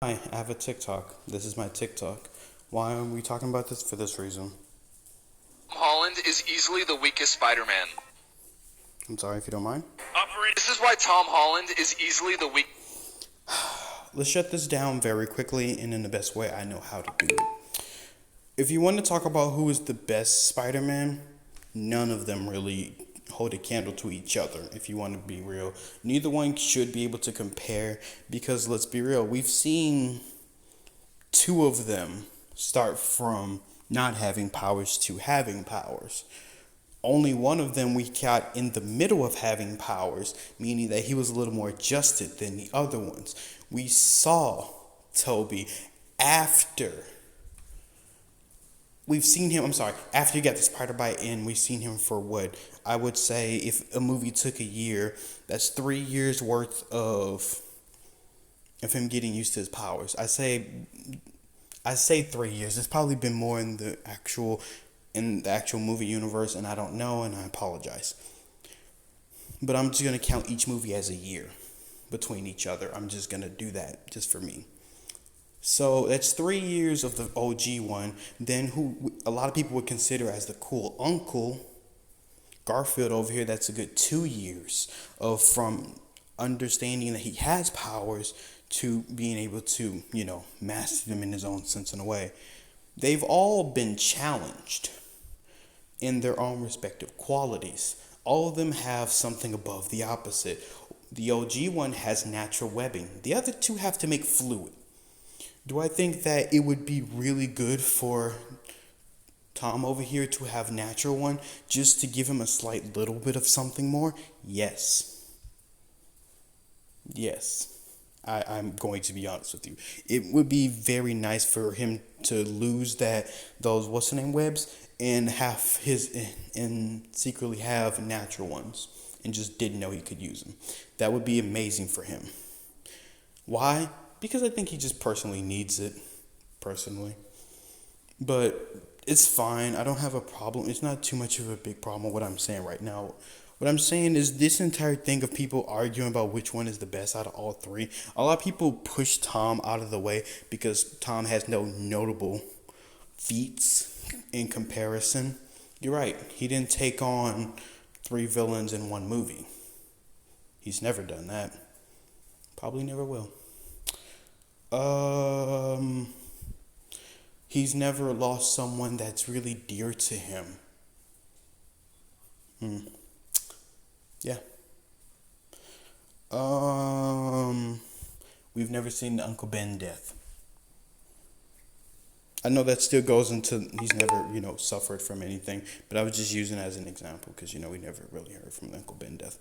Hi, I have a TikTok. This is my TikTok. Why are we talking about this? For this reason. Holland is easily the weakest Spider-Man. I'm sorry if you don't mind. This is why Tom Holland is easily the weak. Let's shut this down very quickly and in the best way I know how to do it. If you want to talk about who is the best Spider Man, none of them really hold a candle to each other, if you want to be real. Neither one should be able to compare because let's be real, we've seen two of them start from not having powers to having powers. Only one of them we got in the middle of having powers, meaning that he was a little more adjusted than the other ones. We saw Toby after we've seen him, I'm sorry, after he got the spider bite in, we've seen him for what I would say if a movie took a year, that's 3 years worth of him getting used to his powers. I say 3 years. It's probably been more in the actual movie universe, and I don't know, and I apologize. But I'm just gonna count each movie as a year between each other. I'm just gonna do that just for me. So that's 3 years of the OG one. Then who a lot of people would consider as the cool uncle, Garfield over here. That's a good 2 years of from understanding that he has powers to being able to master them in his own sense in a way. They've all been challenged in their own respective qualities. All of them have something above the opposite. The OG one has natural webbing. The other two have to make fluid. Do I think that it would be really good for Tom over here to have natural one just to give him a slight little bit of something more? Yes. Yes. I'm going to be honest with you. It would be very nice for him to lose those what's the name webs and have his and secretly have natural ones and just didn't know he could use them. That would be amazing for him. Why? Because I think he just personally needs it. Personally. But it's fine. I don't have a problem. It's not too much of a big problem with what I'm saying right now. What I'm saying is this entire thing of people arguing about which one is the best out of all three. A lot of people push Tom out of the way because Tom has no notable feats in comparison. You're right. He didn't take on three villains in one movie. He's never done that. Probably never will. Um, he's never lost someone that's really dear to him. Hmm. Yeah. Um, we've never seen the Uncle Ben death. I know that still goes into he's never suffered from anything, but I was just using it as an example because we never really heard from the Uncle Ben death.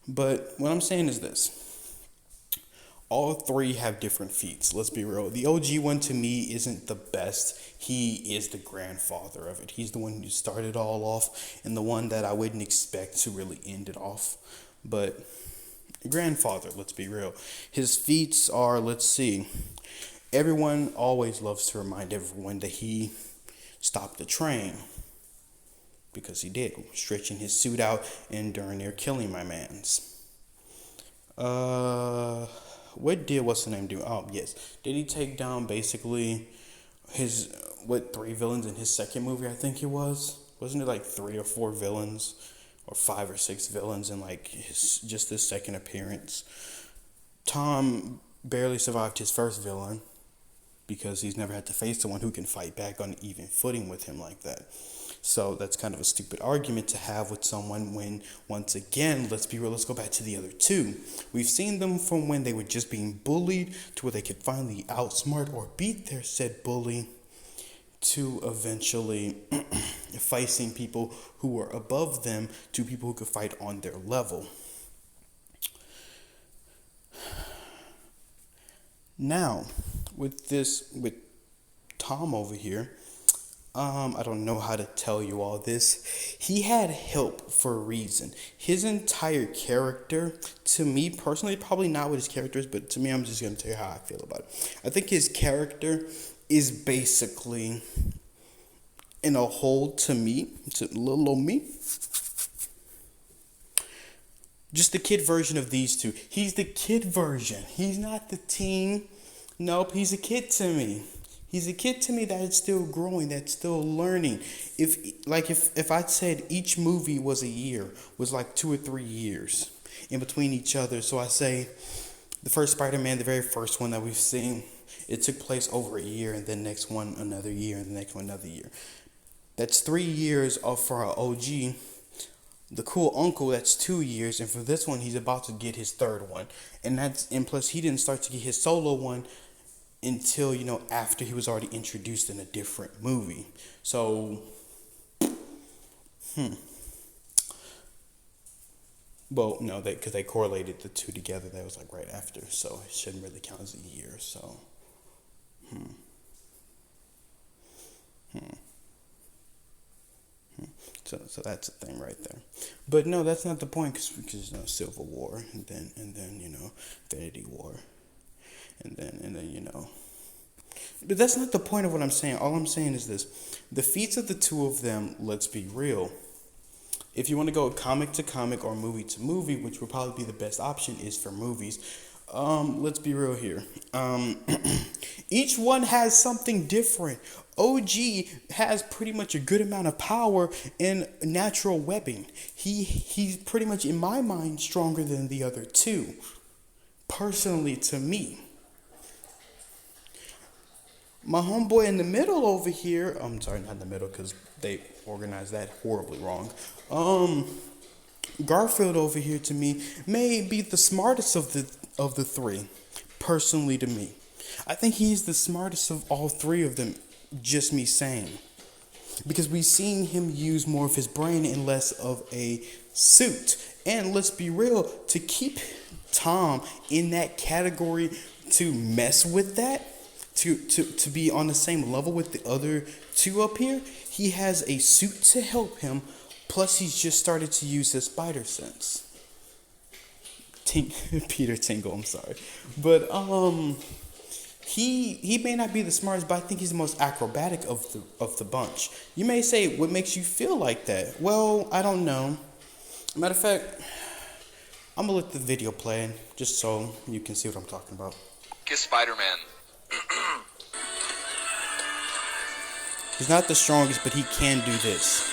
But what I'm saying is this. All three have different feats. Let's be real. The OG one to me isn't the best. He is the grandfather of it. He's the one who started it all off and the one that I wouldn't expect to really end it off. But grandfather, let's be real. His feats are, let's see. Everyone always loves to remind everyone that he stopped the train because he did, stretching his suit out and darn near killing my man's. What did what's the name do? Oh yes, did he take down basically his what three villains in his second movie? I think it was. Wasn't it like three or four villains, or five or six villains in like his second appearance? Tom barely survived his first villain because he's never had to face someone who can fight back on even footing with him like that. So that's kind of a stupid argument to have with someone when, once again, let's be real, let's go back to the other two. We've seen them from when they were just being bullied to where they could finally outsmart or beat their said bully to eventually facing people who were above them to people who could fight on their level. Now, with Tom over here, I don't know how to tell you all this. He had help for a reason. His entire character, to me personally, probably not what his character is, but to me, I'm just going to tell you how I feel about it. I think his character is basically, in a whole, to me, to little old me, just the kid version of these two. He's the kid version. He's not the teen. Nope, he's a kid to me. He's a kid to me that is still growing, that's still learning. If I said each movie was a year, was like 2 or 3 years in between each other. So I say the first Spider-Man, the very first one that we've seen, it took place over a year, and then next one another year, and the next one another year. That's 3 years of for our OG. The cool uncle, that's 2 years, and for this one he's about to get his third one. And plus he didn't start to get his solo one until, after he was already introduced in a different movie. So well, no, because they correlated the two together. That was like right after, so it shouldn't really count as a year. So so that's the thing right there. But no, that's not the point, because Civil War, and then Infinity War, and then. But that's not the point of what I'm saying. All I'm saying is this: the feats of the two of them. Let's be real. If you want to go comic to comic or movie to movie, which would probably be the best option, is for movies. Let's be real here. Each one has something different. OG has pretty much a good amount of power in natural webbing. He's pretty much, in my mind, stronger than the other two. Personally, to me. My homeboy in the middle over here, I'm sorry, not in the middle, because they organized that horribly wrong. Garfield over here, to me, may be the smartest of the three, personally to me. I think he's the smartest of all three of them, just me saying. Because we've seen him use more of his brain and less of a suit. And let's be real, to keep Tom in that category, to mess with that, to be on the same level with the other two up here, he has a suit to help him, plus he's just started to use his spider sense. Peter Tingle, I'm sorry. But he may not be the smartest, but I think he's the most acrobatic of the bunch. You may say, what makes you feel like that? Well, I don't know. Matter of fact, I'm gonna let the video play just so you can see what I'm talking about. Kiss Spider-Man. He's not the strongest, but he can do this.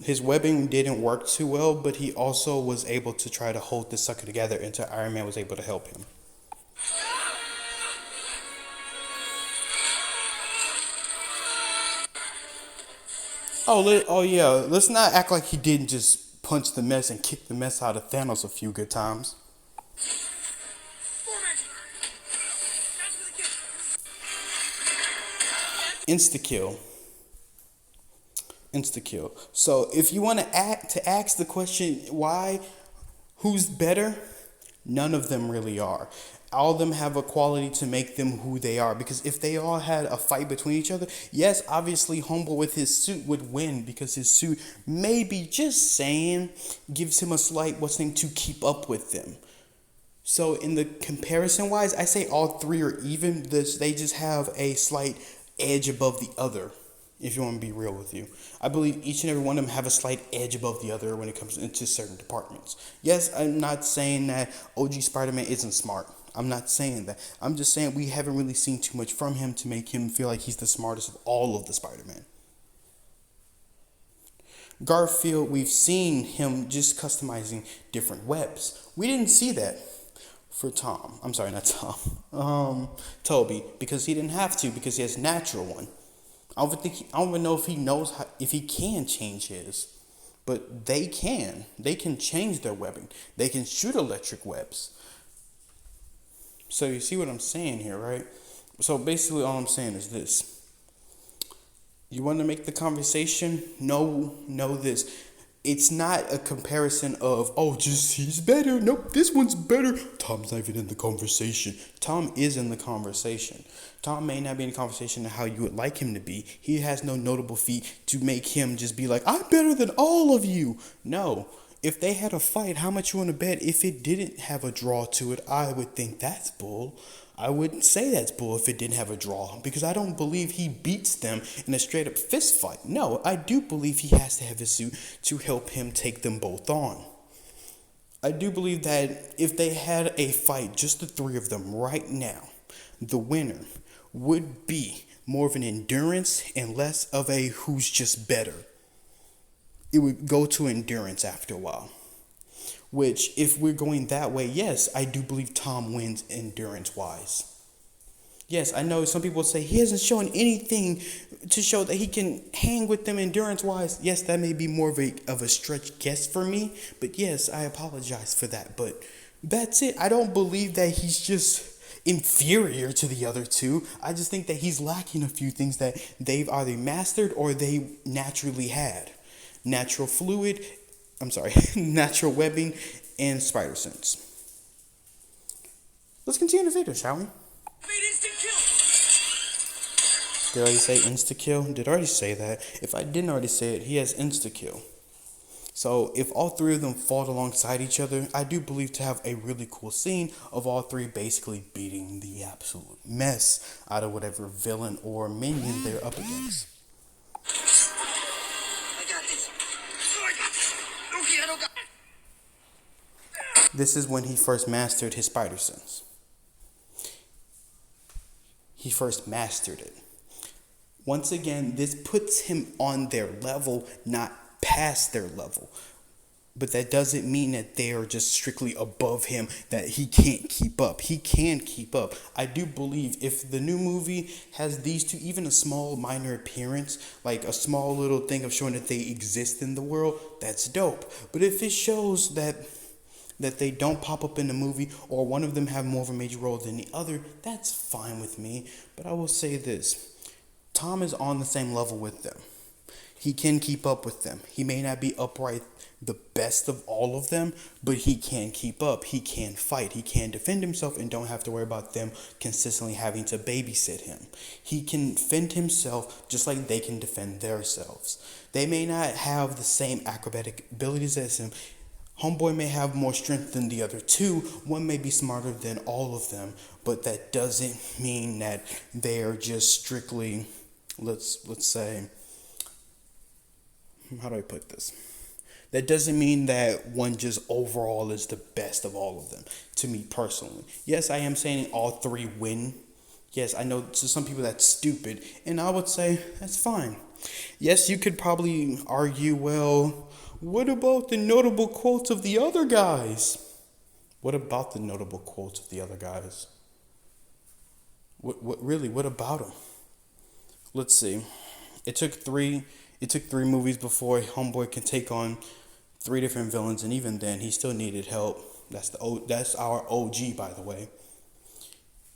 His webbing didn't work too well, but he also was able to try to hold the sucker together until Iron Man was able to help him. Oh yeah, let's not act like he didn't just punch the mess and kick the mess out of Thanos a few good times. Insta-kill. Insta-kill. So if you want to ask the question, who's better? None of them really are. All of them have a quality to make them who they are. Because if they all had a fight between each other, yes, obviously Humble with his suit would win, because his suit, maybe, just saying, gives him a slight to keep up with them. So in the comparison wise, I say all three are even. They just have a slight edge above the other. If you want to be real with you, I believe each and every one of them have a slight edge above the other when it comes into certain departments. Yes, I'm not saying that OG Spider-Man isn't smart. I'm not saying that. I'm just saying we haven't really seen too much from him to make him feel like he's the smartest of all of the Spider-Man. Garfield, we've seen him just customizing different webs. We didn't see that for Tom. I'm sorry, not Tom. Toby, because he didn't have to, because he has natural one. I don't even know if he knows if he can change his, but they can. They can change their webbing. They can shoot electric webs. So you see what I'm saying here, right? So basically, all I'm saying is this: you want to make the conversation? Know this. It's not a comparison of, just he's better. Nope, this one's better. Tom's not even in the conversation. Tom is in the conversation. Tom may not be in the conversation how you would like him to be. He has no notable feat to make him just be like, I'm better than all of you. No. If they had a fight, how much you want to bet if it didn't have a draw to it? I would think that's bull. I would say that's bull if it didn't have a draw, because I don't believe he beats them in a straight up fist fight. No, I do believe he has to have his suit to help him take them both on. I do believe that if they had a fight, just the three of them right now, the winner would be more of an endurance and less of a who's just better. It would go to endurance after a while. Which, if we're going that way, yes, I do believe Tom wins endurance-wise. Yes, I know some people say he hasn't shown anything to show that he can hang with them endurance-wise. Yes, that may be more of a stretch guess for me, but yes, I apologize for that. But that's it. I don't believe that he's just inferior to the other two. I just think that he's lacking a few things that they've either mastered or they naturally had. Natural webbing and spider sense. Let's continue the video, shall we? Did I already say insta-kill? Did I already say that? If I didn't already say it, he has insta-kill. So if all three of them fought alongside each other, I do believe to have a really cool scene of all three basically beating the absolute mess out of whatever villain or minion they're up against. This is when he first mastered his spider sense. He first mastered it. Once again, this puts him on their level, not past their level. But that doesn't mean that they are just strictly above him, that he can't keep up. He can keep up. I do believe if the new movie has these two, even a small minor appearance, like a small little thing of showing that they exist in the world, that's dope. But if it shows that they don't pop up in the movie, or one of them have more of a major role than the other, that's fine with me. But I will say this. Tom is on the same level with them. He can keep up with them. He may not be upright the best of all of them, but he can keep up. He can fight. He can defend himself and don't have to worry about them consistently having to babysit him. He can defend himself just like they can defend themselves. They may not have the same acrobatic abilities as him. Homeboy may have more strength than the other two. One may be smarter than all of them, but that doesn't mean that they are just strictly, let's say, how do I put this? That doesn't mean that one just overall is the best of all of them, to me personally. Yes, I am saying all three win. Yes, I know to some people that's stupid, and I would say that's fine. Yes, you could probably argue, well, what about the notable quotes of the other guys? What about the notable quotes of the other guys? What about them? Let's see. It took three movies before Homeboy can take on three different villains, and even then, he still needed help. That's our OG, by the way.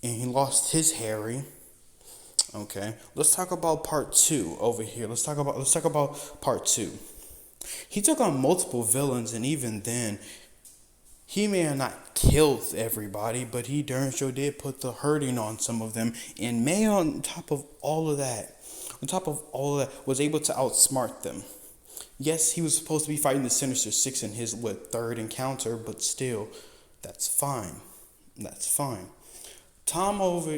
And he lost his Harry. Okay, let's talk about part 2 over here. Let's talk about part 2. He took on multiple villains, and even then, he may have not killed everybody, but he darn sure did put the hurting on some of them, and may on top of all of that, was able to outsmart them. Yes, he was supposed to be fighting the Sinister Six in his third encounter, but still, that's fine. Tom over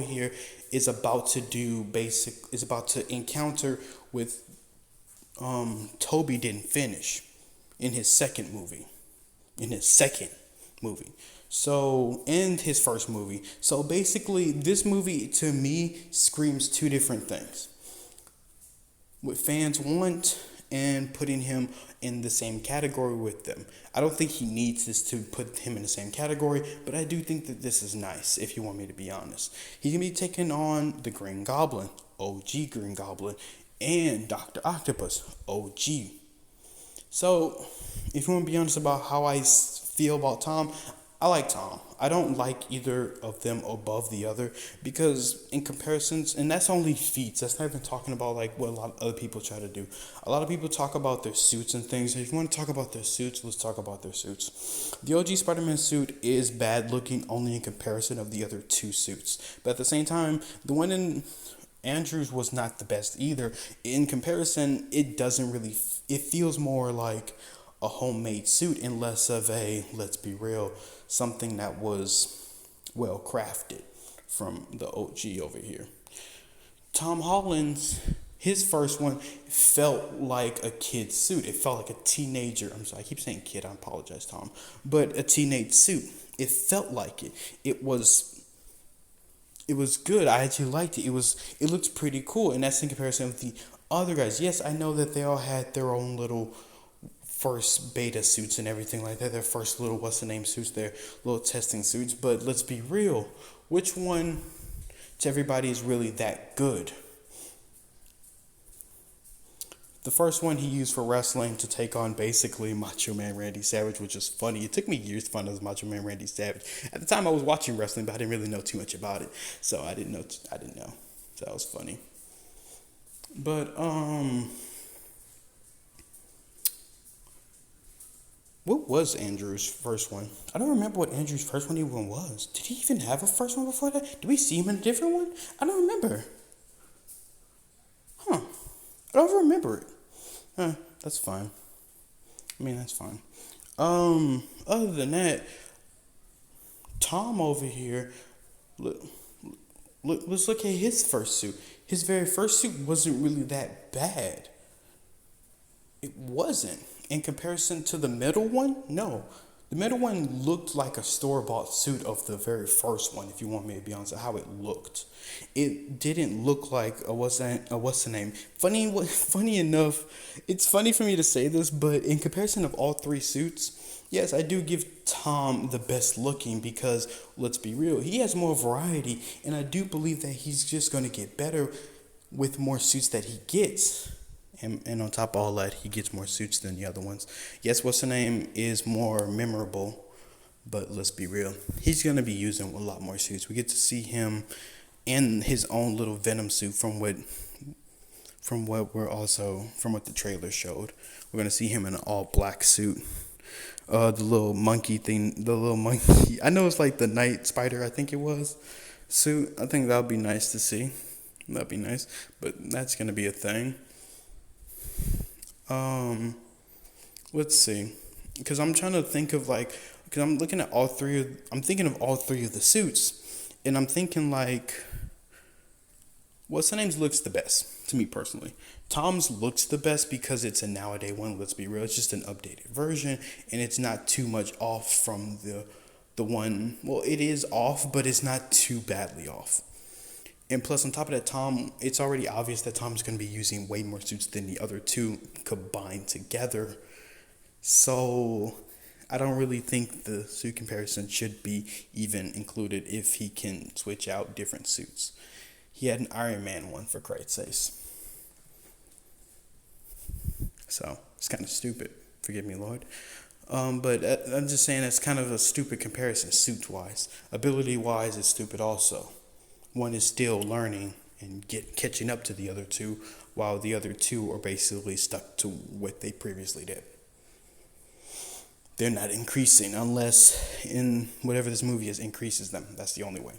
here is about to encounter with Toby didn't finish in his second movie. So, in his first movie. So basically, this movie to me screams two different things. What fans want and putting him in the same category with them. I don't think he needs this to put him in the same category, but I do think that this is nice, if you want me to be honest. He's going to be taking on the Green Goblin, OG Green Goblin, and Dr. Octopus, OG. So, if you want to be honest about how I feel about Tom, I like Tom. I don't like either of them above the other because in comparisons, and that's only feats. That's not even talking about like what a lot of other people try to do. A lot of people talk about their suits and things. If you want to talk about their suits, let's talk about their suits. The OG Spider-Man suit is bad looking only in comparison of the other two suits. But at the same time, the one in Andrews was not the best either. In comparison, it doesn't really, it feels more like a homemade suit and less of a, let's be real, something that was well crafted from the OG over here. Tom Holland's his first one felt like a kid's suit. It felt like a teenager. I'm sorry, I keep saying kid. I apologize, Tom. But a teenage suit. It felt like it. It was good. I actually liked it. It looked pretty cool, and that's in comparison with the other guys. Yes, I know that they all had their own little first beta suits and everything like that. Their first little what's the name suits, their little testing suits. But let's be real. Which one to everybody is really that good? The first one he used for wrestling to take on basically Macho Man Randy Savage, which is funny. It took me years to find out it was Macho Man Randy Savage. At the time, I was watching wrestling, but I didn't really know too much about it, so I didn't know. So that was funny. But what was Andrew's first one? I don't remember what Andrew's first one even was. Did he even have a first one before that? Did we see him in a different one? I don't remember. Huh. I don't remember it. That's fine. I mean, that's fine. Other than that, Tom over here, let's look at his first suit. His very first suit wasn't really that bad. It wasn't. In comparison to the middle one, no. The middle one looked like a store-bought suit of the very first one, if you want me to be honest, how it looked. It didn't look like what's the name? Funny enough, it's funny for me to say this, but in comparison of all three suits, yes, I do give Tom the best looking because, let's be real, he has more variety, and I do believe that he's just going to get better with more suits that he gets. And on top of all that, he gets more suits than the other ones. Yes, what's the name is more memorable, but let's be real. He's going to be using a lot more suits. We get to see him in his own little Venom suit from what the trailer showed. We're going to see him in an all black suit. The little monkey. I know it's like the Night Spider, I think it was, suit. I think that would be nice to see. That'd be nice, but that's going to be a thing. Let's see, because I'm trying to think of because I'm thinking of all three of the suits, and I'm thinking what's the name's looks the best to me personally. Tom's looks the best because it's a nowadays one. Let's be real, it's just an updated version, and it's not too much off from the one. Well, it is off, but it's not too badly off. And plus, on top of that, it's already obvious that Tom's going to be using way more suits than the other two combined together. So, I don't really think the suit comparison should be even included if he can switch out different suits. He had an Iron Man one, for Christ's sakes. So, it's kind of stupid. Forgive me, Lord. But I'm just saying it's kind of a stupid comparison, suit-wise. Ability-wise, it's stupid also. One is still learning and catching up to the other two, while the other two are basically stuck to what they previously did. They're not increasing unless in whatever this movie is increases them. That's the only way.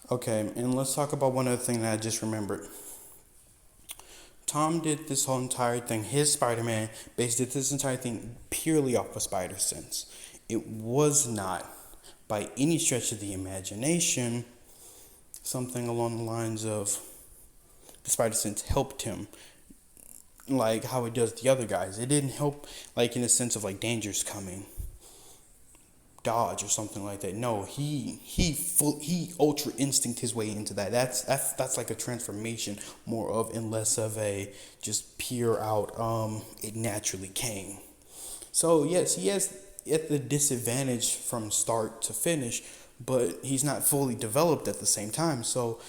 Okay, and let's talk about one other thing that I just remembered. Tom did this whole entire thing, his Spider-Man, did this entire thing purely off of Spider-Sense. It was not, by any stretch of the imagination, something along the lines of the Spider-Sense helped him, like how it does the other guys. It didn't help, in the sense of, dangers coming, dodge or something like that. No, he ultra instinct his way into that. That's like a transformation more of and less of a just pure out it naturally came. So yes, he has at the disadvantage from start to finish, but he's not fully developed at the same time. So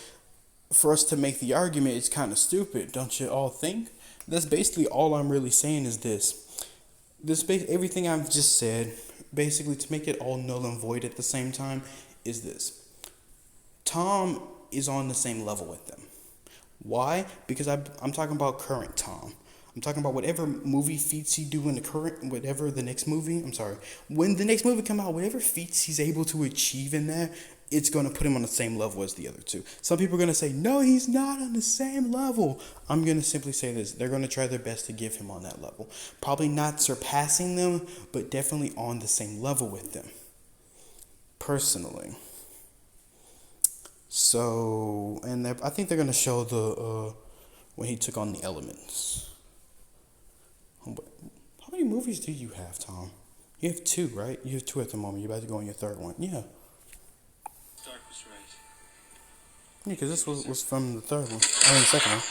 for us to make the argument, it's kind of stupid, don't you all think? That's basically all I'm really saying is this. Everything I've just said, basically to make it all null and void at the same time, is this. Tom is on the same level with them. Why? Because I'm talking about current Tom. I'm talking about whatever movie feats he do in when the next movie come out, whatever feats he's able to achieve in that, it's going to put him on the same level as the other two. Some people are going to say, no, he's not on the same level. I'm going to simply say this. They're going to try their best to give him on that level. Probably not surpassing them, but definitely on the same level with them. Personally. So, and I think they're going to show the, when he took on the elements. How many movies do you have, Tom? You have 2, right? You have 2 at the moment. You're about to go on your 3rd one. Yeah. Stark was right. Yeah, because this was from the 3rd one. I mean, the 2nd one.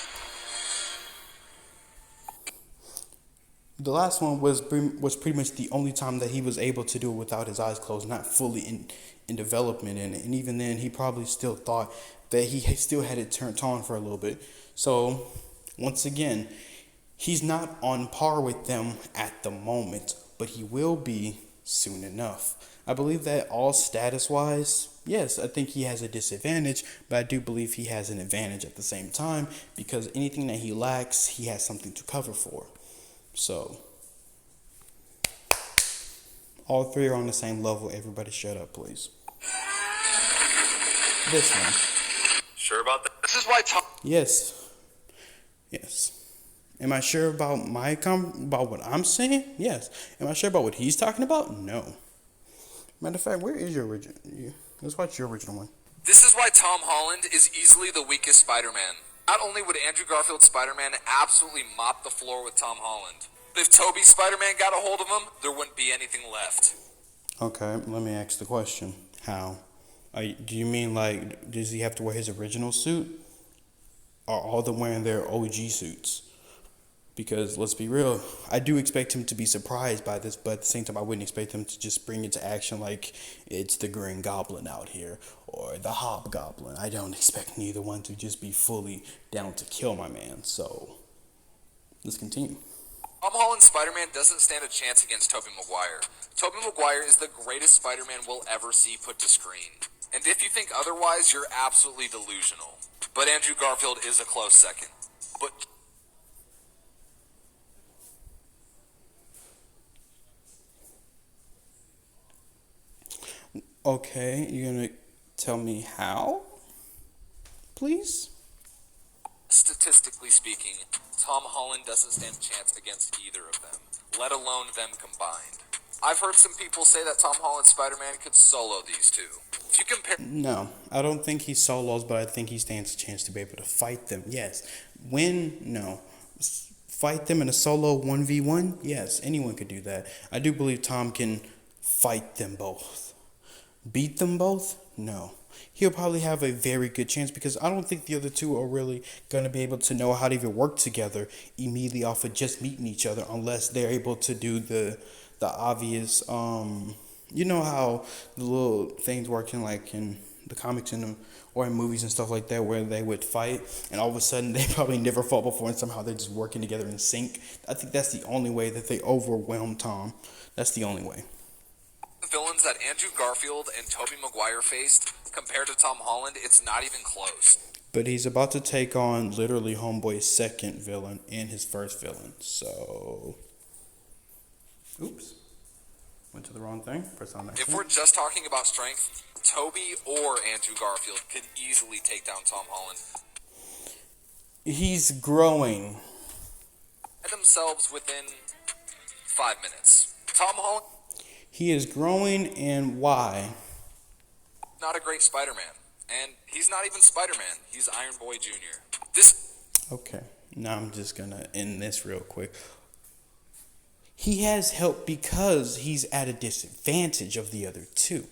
The last one was pretty much the only time that he was able to do it without his eyes closed, not fully in development in it. And even then, he probably still thought that he still had it turned on for a little bit. So, once again, he's not on par with them at the moment, but he will be soon enough. I believe that all status-wise, yes, I think he has a disadvantage, but I do believe he has an advantage at the same time because anything that he lacks, he has something to cover for. So, all 3 are on the same level. Everybody shut up, please. This one. Sure about that? This is why Tom. Yes. Yes. Am I sure about about what I'm saying? Yes. Am I sure about what he's talking about? No. Matter of fact, where is your original? Let's watch your original one. This is why Tom Holland is easily the weakest Spider-Man. Not only would Andrew Garfield's Spider-Man absolutely mop the floor with Tom Holland, but if Tobey's Spider-Man got a hold of him, there wouldn't be anything left. Okay, let me ask the question. How? Do you mean like, does he have to wear his original suit? Or all of them wearing their OG suits? Because let's be real, I do expect him to be surprised by this, but at the same time, I wouldn't expect him to just bring it to action like it's the Green Goblin out here or the Hobgoblin. I don't expect neither one to just be fully down to kill my man. So let's continue. Tom Holland's Spider-Man doesn't stand a chance against Tobey Maguire. Tobey Maguire is the greatest Spider-Man we'll ever see put to screen. And if you think otherwise, you're absolutely delusional. But Andrew Garfield is a close second. But Okay, you're gonna tell me how? Please? statistically speaking, Tom Holland doesn't stand a chance against either of them, let alone them combined. I've heard some people say that Tom Holland's Spider-Man could solo these two. If you compare... No, I don't think he solos, but I think he stands a chance to be able to fight them. Yes. Win? No. Fight them in a solo 1v1? Yes, anyone could do that. I do believe Tom can fight them both. Beat them both? No. He'll probably have a very good chance because I don't think the other two are really going to be able to know how to even work together immediately off of just meeting each other unless they're able to do the obvious, you know how the little things work in like in the comics or in movies and stuff like that where they would fight and all of a sudden they probably never fought before and somehow they're just working together in sync. I think that's the only way that they overwhelm Tom. That's the only way. Villains that Andrew Garfield and Tobey Maguire faced compared to Tom Holland, it's not even close. But he's about to take on literally Homeboy's second villain and his first villain. So, oops, went to the wrong thing. Press on next. If we're just talking about strength, Tobey or Andrew Garfield could easily take down Tom Holland. He's growing. Themselves within 5 minutes. Tom Holland. He is growing, and why? Not a great Spider-Man. And he's not even Spider-Man. He's Iron Boy Jr. Okay, now I'm just going to end this real quick. He has help because he's at a disadvantage of the other two.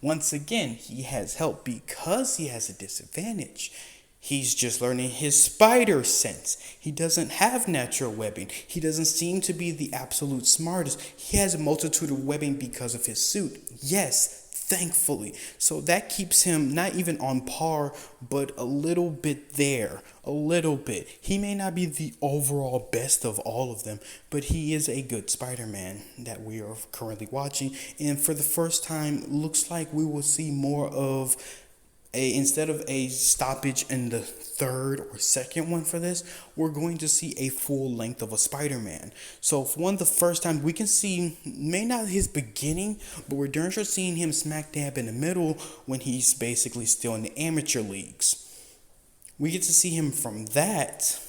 Once again, he has help because he has a disadvantage. He's just learning his spider sense. He doesn't have natural webbing. He doesn't seem to be the absolute smartest. He has a multitude of webbing because of his suit. Yes, thankfully. So that keeps him not even on par, but a little bit there. A little bit. He may not be the overall best of all of them, but he is a good Spider-Man that we are currently watching. And for the first time, looks like we will see more of instead of a stoppage in the third or second one for this, we're going to see a full length of a Spider-Man. So for one, the first time we can see, may not his beginning, but we're darn sure seeing him smack dab in the middle when he's basically still in the amateur leagues. We get to see him from that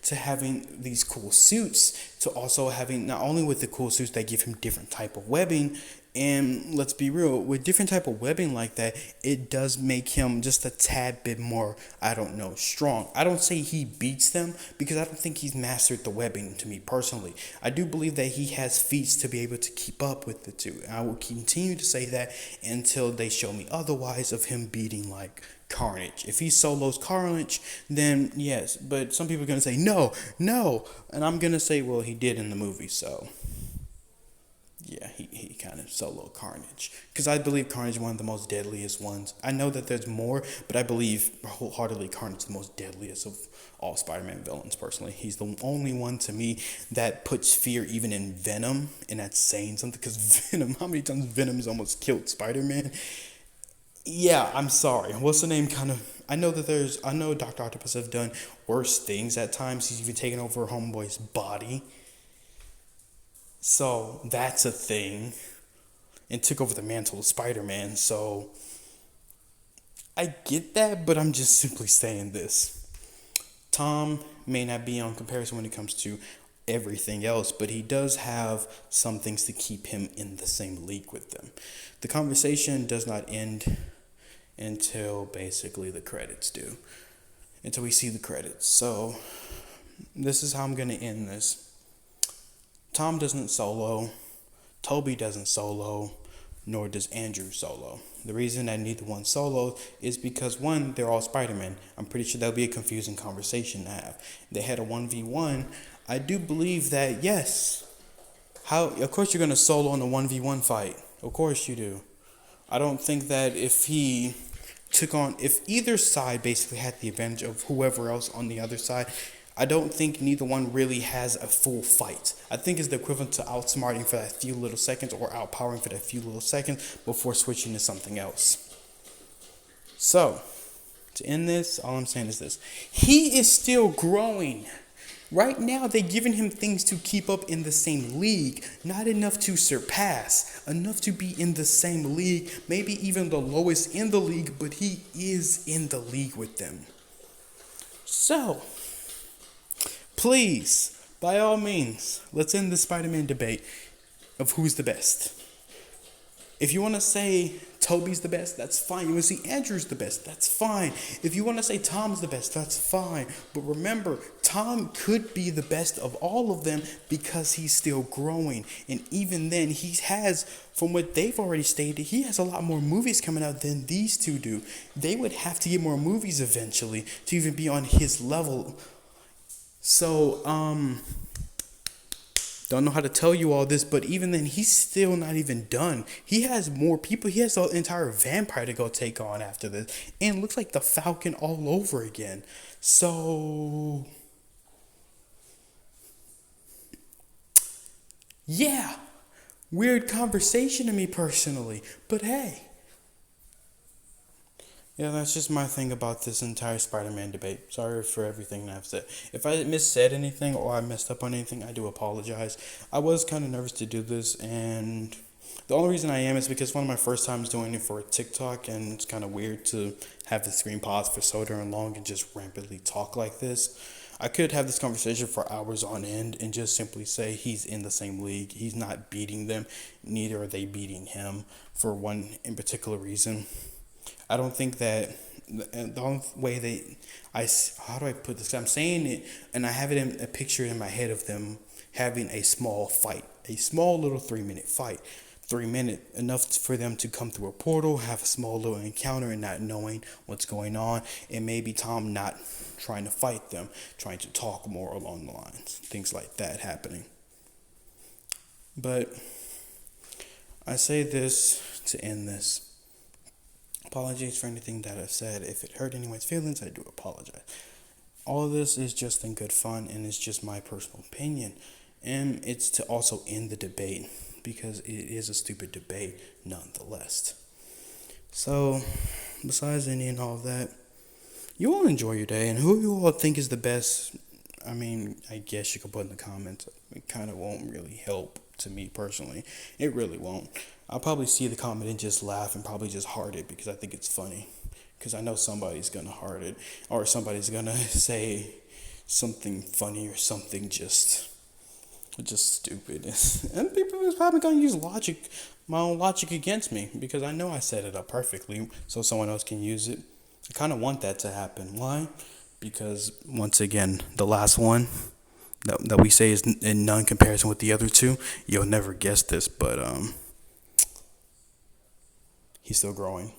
to having these cool suits, to also having, not only with the cool suits that give him different type of webbing, and let's be real, with different type of webbing like that, it does make him just a tad bit more, I don't know, strong. I don't say he beats them, because I don't think he's mastered the webbing, to me personally. I do believe that he has feats to be able to keep up with the two. I will continue to say that until they show me otherwise of him beating like Carnage. If he solos Carnage, then yes, but some people are going to say no, and I'm going to say, well, he did in the movie, so yeah, he kind of solo Carnage, because I believe Carnage is one of the most deadliest ones. I know that there's more, but I believe wholeheartedly Carnage is the most deadliest of all Spider-Man villains. Personally, he's the only one to me that puts fear even in Venom, and that's saying something, because Venom, how many times Venom's almost killed Spider-Man? Yeah, I'm sorry. What's the name? I know Dr. Octopus have done worse things at times. He's even taken over Homeboy's body. So that's a thing. And took over the mantle of Spider-Man. So I get that, but I'm just simply saying this. Tom may not be on comparison when it comes to everything else, but he does have some things to keep him in the same league with them. The conversation does not end until basically the credits do. Until we see the credits. So this is how I'm going to end this. Tom doesn't solo. Toby doesn't solo. Nor does Andrew solo. The reason that neither one solo is because, one, they're all Spider-Man. I'm pretty sure that'll be a confusing conversation to have. They had a 1v1. I do believe that, yes. Of course you're going to solo in a 1v1 fight. Of course you do. I don't think that if either side basically had the advantage of whoever else on the other side, I don't think neither one really has a full fight. I think it's the equivalent to outsmarting for that few little seconds, or outpowering for that few little seconds before switching to something else. So, to end this, all I'm saying is this. He is still growing. Right now, they're giving him things to keep up in the same league, not enough to surpass, enough to be in the same league, maybe even the lowest in the league, but he is in the league with them. So, please, by all means, let's end the Spider-Man debate of who's the best. If you want to say Toby's the best, that's fine. You want to see Andrew's the best, that's fine. If you want to say Tom's the best, that's fine. But remember, Tom could be the best of all of them because he's still growing. And even then, he has, from what they've already stated, he has a lot more movies coming out than these two do. They would have to get more movies eventually to even be on his level. So, don't know how to tell you all this, but even then, he's still not even done. He has more people. He has an entire vampire to go take on after this. And it looks like the Falcon all over again. So, yeah. Weird conversation to me personally. But hey. Yeah, that's just my thing about this entire Spider-Man debate. Sorry for everything that I've said. If I missaid anything or I messed up on anything, I do apologize. I was kind of nervous to do this, and the only reason I am is because one of my first times doing it for TikTok, and it's kind of weird to have the screen pause for so darn long and just rampantly talk like this. I could have this conversation for hours on end and just simply say he's in the same league. He's not beating them. Neither are they beating him for one in particular reason. I don't think that the only way how do I put this? I'm saying it, and I have it in a picture in my head of them having a small fight, a small little 3-minute fight. 3 minutes, enough for them to come through a portal, have a small little encounter and not knowing what's going on, and maybe Tom not trying to fight them, trying to talk more along the lines, things like that happening. But I say this to end this. Apologies for anything that I've said. If it hurt anyone's feelings, I do apologize. All of this is just in good fun, and it's just my personal opinion. And it's to also end the debate, because it is a stupid debate nonetheless. So, besides any and all of that, you all enjoy your day, and who you all think is the best. I mean, I guess you could put in the comments. It kind of won't really help to me personally. It really won't. I'll probably see the comment and just laugh and probably just heart it because I think it's funny. Because I know somebody's gonna heart it, or somebody's gonna say something funny or something just stupid. And people is probably gonna use my own logic against me because I know I set it up perfectly so someone else can use it. I kind of want that to happen. Why? Because once again, the last one that we say is in none comparison with the other two. You'll never guess this, but he's still growing.